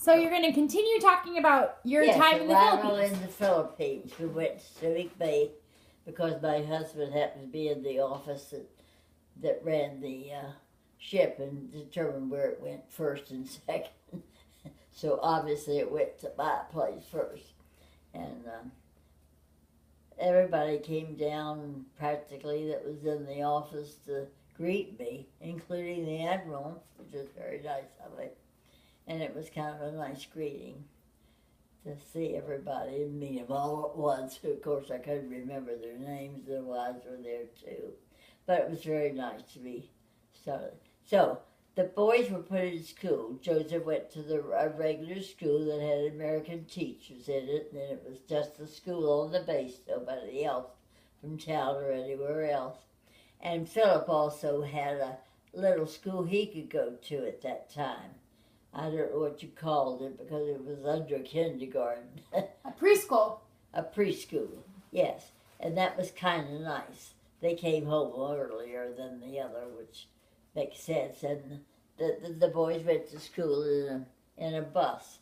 So you're going to continue talking about your time in the Philippines. In the Philippines. We went to Subic Bay because my husband happened to be in the office that ran the ship and determined where it went first and second. So obviously it went to my place first. And everybody came down practically that was in the office to greet me, including the Admiral, which was very nice of him. And it was kind of a nice greeting to see everybody and meet them all at once. Of course, I couldn't remember their names. Their wives were there too. But it was very nice to be started. So, the boys were put in school. Joseph went to a regular school that had American teachers in it, and it was just a school on the base, nobody else from town or anywhere else. And Philip also had a little school he could go to at that time. I don't know what you called it because it was under kindergarten. A preschool. A preschool, yes. And that was kind of nice. They came home earlier than the other, which makes sense. And the boys went to school in a bus.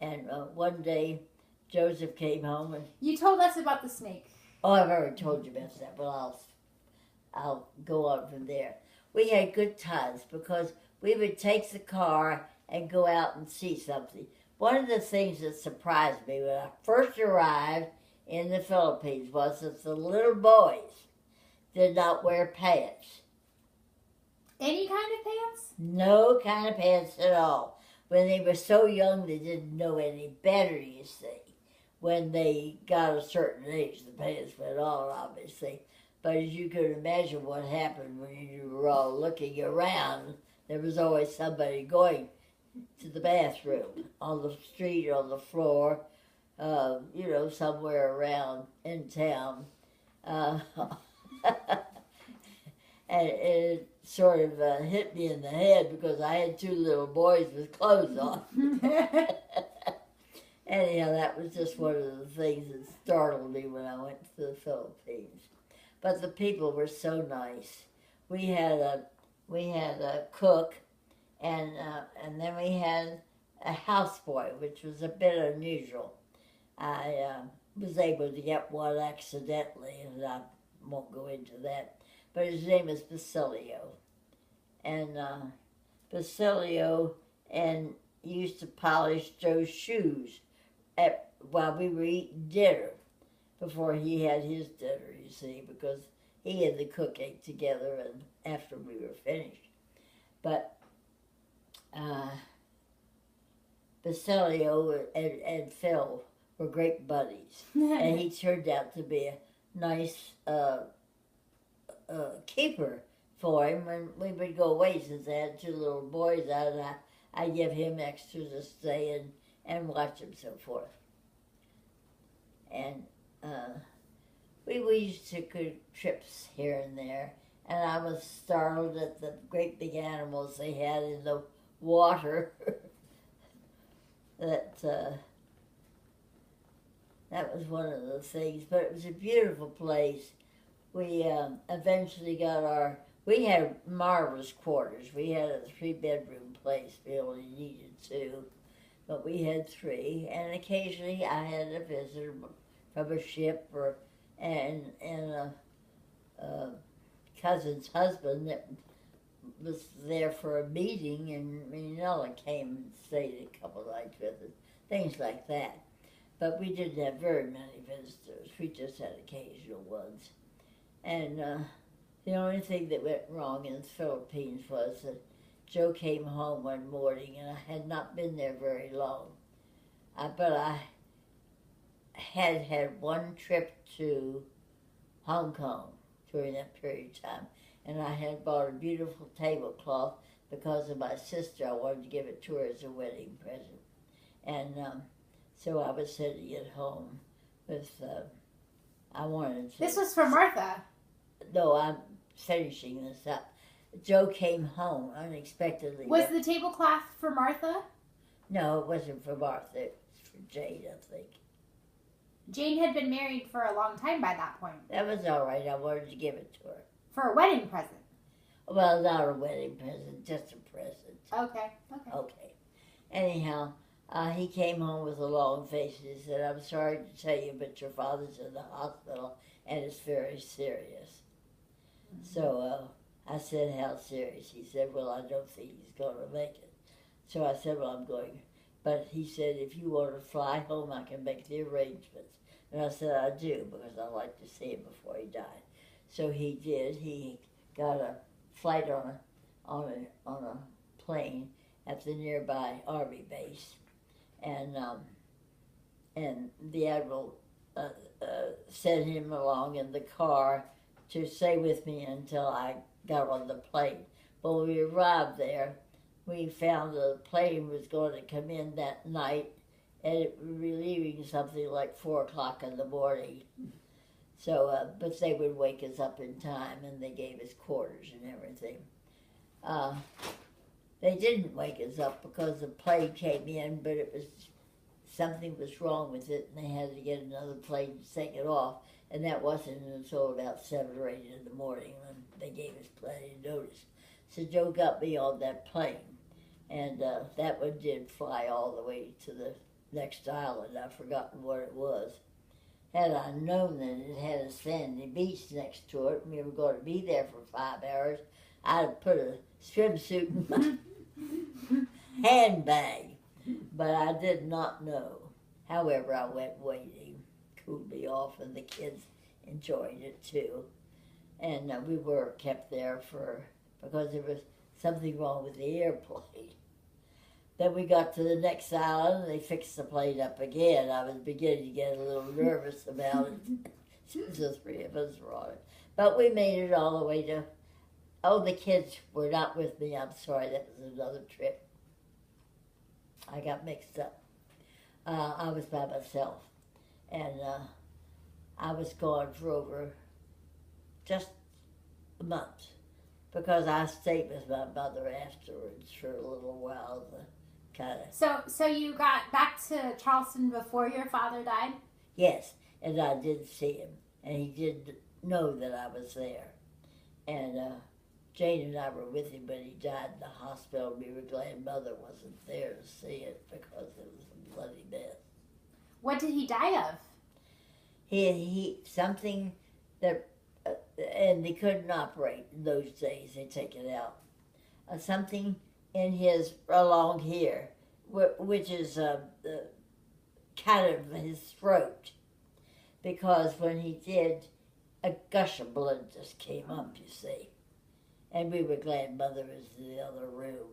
And one day, Joseph came home and... You told us about the snake. Oh, I've already told you about that. Well, I'll go on from there. We had good times because we would take the car and go out and see something. One of the things that surprised me when I first arrived in the Philippines was that the little boys did not wear pants. Any kind of pants? No kind of pants at all. When they were so young, they didn't know any better, you see. When they got a certain age, the pants went on, obviously. But as you can imagine what happened when you were all looking around, there was always somebody going to the bathroom, on the street, on the floor, somewhere around in town. And it sort of hit me in the head because I had two little boys with clothes on. Anyhow, that was just one of the things that startled me when I went to the Philippines. But the people were so nice. We had a cook, and then we had a houseboy, which was a bit unusual. I was able to get one accidentally, and I won't go into that. But his name is Basilio. And Basilio used to polish Joe's shoes while we were eating dinner, before he had his dinner, you see, because he and the cook ate together and after we were finished. But Basilio and Phil were great buddies. And he turned out to be a nice keeper for him when we would go away, since I had two little boys out, and I give him extras to stay and watch him, so forth. And we used to take trips here and there, and I was startled at the great big animals they had in the water. That was one of the things, but it was a beautiful place. We eventually we had marvelous quarters. We had a 3-bedroom place. We only needed 2, but we had 3. And occasionally I had a visitor from a ship and a cousin's husband that was there for a meeting, and Manila came and stayed a couple of nights with us, things like that. But we didn't have very many visitors. We just had occasional ones. And the only thing that went wrong in the Philippines was that Joe came home one morning, and I had not been there very long. But I had one trip to Hong Kong during that period of time, and I had bought a beautiful tablecloth because of my sister. I wanted to give it to her as a wedding present. And so I was sitting at home with, I wanted to... This was for Martha. No, I'm finishing this up. Joe came home unexpectedly. Was the tablecloth for Martha? No, it wasn't for Martha. It was for Jane, I think. Jane had been married for a long time by that point. That was all right. I wanted to give it to her. For a wedding present? Well, not a wedding present, just a present. Okay. Okay. Anyhow, He came home with a long face and he said, "I'm sorry to tell you, but your father's in the hospital and it's very serious." So I said, "How serious?" He said, "Well, I don't think he's going to make it." So I said, "Well, I'm going." But he said, "If you want to fly home, I can make the arrangements." And I said, "I do, because I like to see him before he died." So he did. He got a flight on a plane at the nearby Army base, and the admiral sent him along in the car to stay with me until I got on the plane. But when we arrived there, we found the plane was going to come in that night, and it would be leaving something like 4 o'clock in the morning. So, but they would wake us up in time, and they gave us quarters and everything. They didn't wake us up because the plane came in, but something was wrong with it, and they had to get another plane to take it off. And that wasn't until about 7 or 8 in the morning when they gave us plenty of notice. So Joe got me on that plane, and that one did fly all the way to the next island. I've forgotten what it was. Had I known that it had a sandy beach next to it, and we were going to be there for 5 hours, I'd have put a swimsuit in my handbag. But I did not know. However, I went waiting, cooled me off, and the kids enjoyed it too. And we were kept there because there was something wrong with the airplane. Then we got to the next island, and they fixed the plane up again. I was beginning to get a little nervous about it since the 3 of us were on it. But we made it all the way to... Oh, the kids were not with me. I'm sorry, that was another trip. I got mixed up. I was by myself. And I was gone for over just a month, because I stayed with my mother afterwards for a little while. So you got back to Charleston before your father died? Yes, and I did see him, and he did know that I was there. And Jane and I were with him when he died in the hospital. We were glad Mother wasn't there to see it, because it was a bloody mess. What did he die of? He something that, and they couldn't operate in those days. They take it out. Something in his along here, which is kind of his throat, because when he did, a gush of blood just came up, you see. And we were glad Mother was in the other room.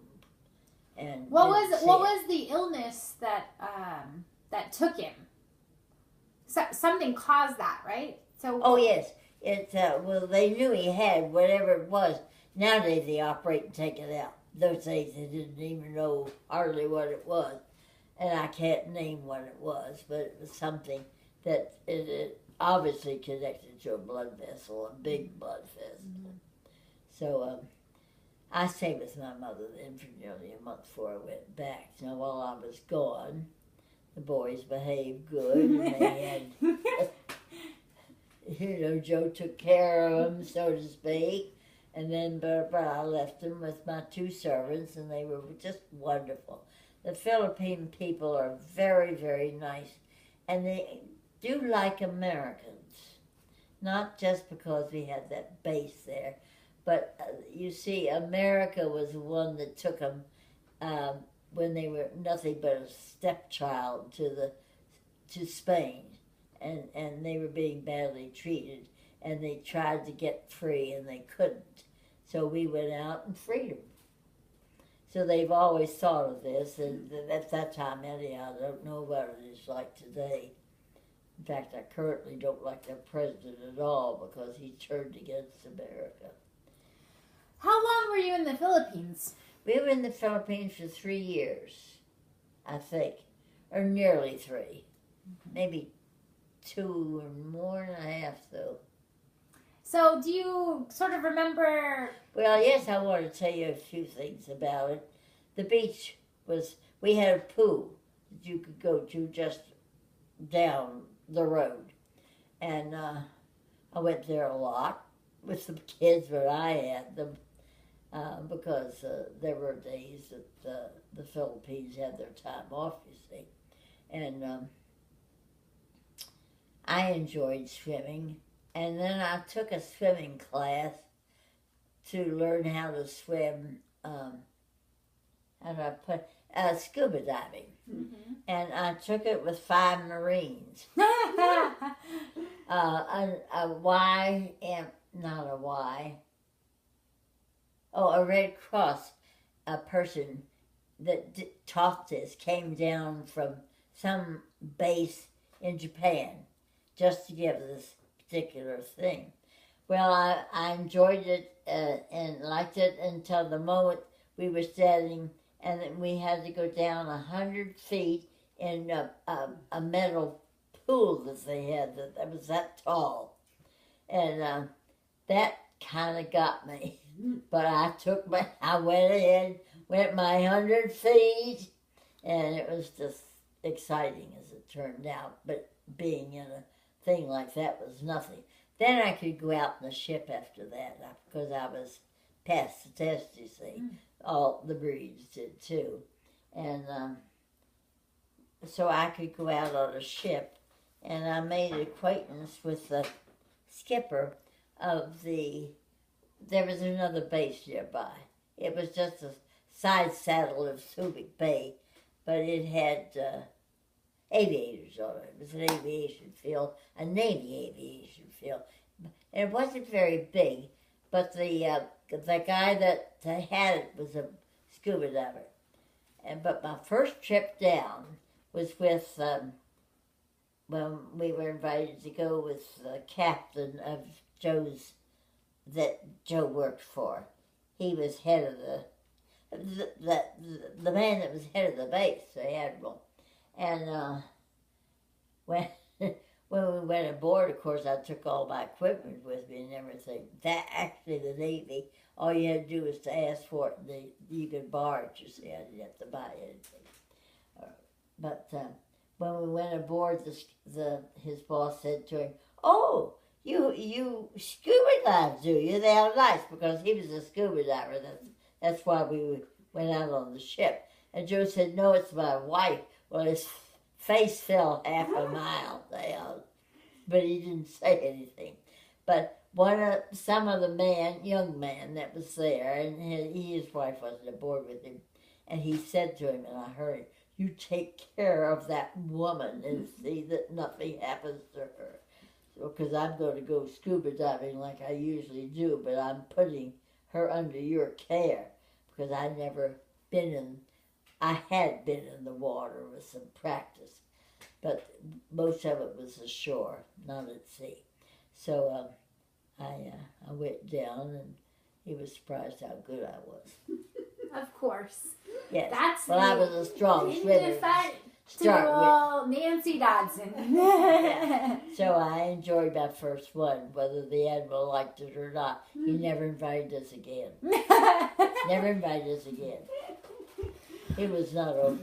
And what was the illness that took him? So, something caused that, right? So. Oh yes, well, they knew he had whatever it was. Nowadays they operate and take it out. Those days they didn't even know hardly what it was, and I can't name what it was, but it was something that it obviously connected to a blood vessel, a big blood vessel. Mm-hmm. So I stayed with my mother then for nearly a month before I went back. Now while I was gone, the boys behaved good, and they had, Joe took care of them, so to speak. And then but I left them with my 2 servants, and they were just wonderful. The Philippine people are very, very nice, and they do like Americans. Not just because we had that base there, but you see, America was the one that took them when they were nothing but a stepchild to Spain, and they were being badly treated. And they tried to get free, and they couldn't. So we went out and freed them. So they've always thought of this, and at that time, anyhow, I don't know what it is like today. In fact, I currently don't like their president at all, because he turned against America. How long were you in the Philippines? We were in the Philippines for 3 years, I think, or nearly 3. Maybe 2 or more and a half, though. So, do you sort of remember... Well, yes, I want to tell you a few things about it. The beach we had a pool that you could go to just down the road. And I went there a lot with some kids when I had them. because there were days that the Philippines had their time off, you see. And I enjoyed swimming. And then I took a swimming class to learn how to swim, scuba diving. Mm-hmm. And I took it with 5 Marines. A Red Cross person that taught this came down from some base in Japan just to give this particular thing. Well, I enjoyed it and liked it until the moment we were standing and then we had to go down 100 feet in a metal pool that they had that was that tall. And that kind of got me. But I went ahead, went my 100 feet, and it was just exciting as it turned out. But being in a thing like that was nothing. Then I could go out in the ship after that because I was past the test, you see. All the breeds did too. And so I could go out on a ship, and I made acquaintance with the skipper of there was another base nearby. It was just a side saddle of Subic Bay, but it had aviators on it. It was an aviation field, a Navy aviation field. And it wasn't very big, but the guy that had it was a scuba diver. But my first trip down was with, when we were invited to go with the captain of that Joe worked for. He was head of the man that was head of the base, the admiral. And when we went aboard, of course, I took all my equipment with me and everything. That actually, the Navy, all you had to do was to ask for it, and you could borrow it. You see, I didn't have to buy anything. But when we went aboard, his boss said to him, "Oh, you scuba dive, do you? They're nice," because he was a scuba diver. That's why we went out on the ship. And Joe said, "No, it's my wife." Well, his face fell half a mile down, but he didn't say anything. But some of the young man that was there, and his wife wasn't aboard with him, and he said to him, and I heard it, "You take care of that woman and see that nothing happens to her. Because I'm going to go scuba diving like I usually do, but I'm putting her under your care." Because I had been in the water with some practice, but most of it was ashore, not at sea. So I went down, and he was surprised how good I was. Of course. Yes. I was a strong swimmer. Nancy Dodson. Yeah. So I enjoyed my first one, whether the admiral liked it or not. He never invited us again. Never invited us again. He was not a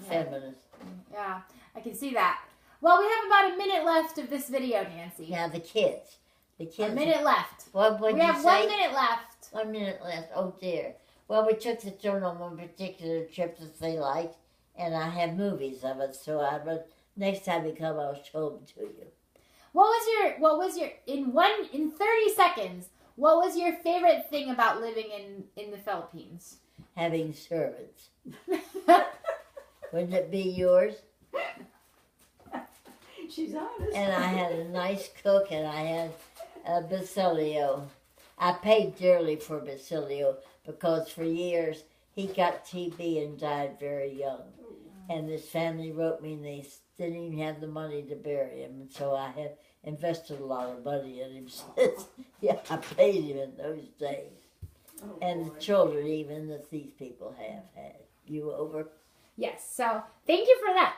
feminist. Yeah, I can see that. Well, we have about a minute left of this video, Nancy. Now the kids. A minute left. What we have 1 minute left. 1 minute left. Oh dear. Well, we took the children on one particular trip that they liked, and I have movies of it. So next time you come, I'll show them to you. What was your in 30 seconds? What was your favorite thing about living in the Philippines? Having servants. Wouldn't it be yours? She's honest. And I had a nice cook, and I had Basilio. I paid dearly for Basilio because for years he got TB and died very young. And this family wrote me, and they didn't even have the money to bury him. And so I have invested a lot of money in him since. Yeah, I paid him in those days. Oh, and boy. The children even that these people have had. You over? Yes, so thank you for that.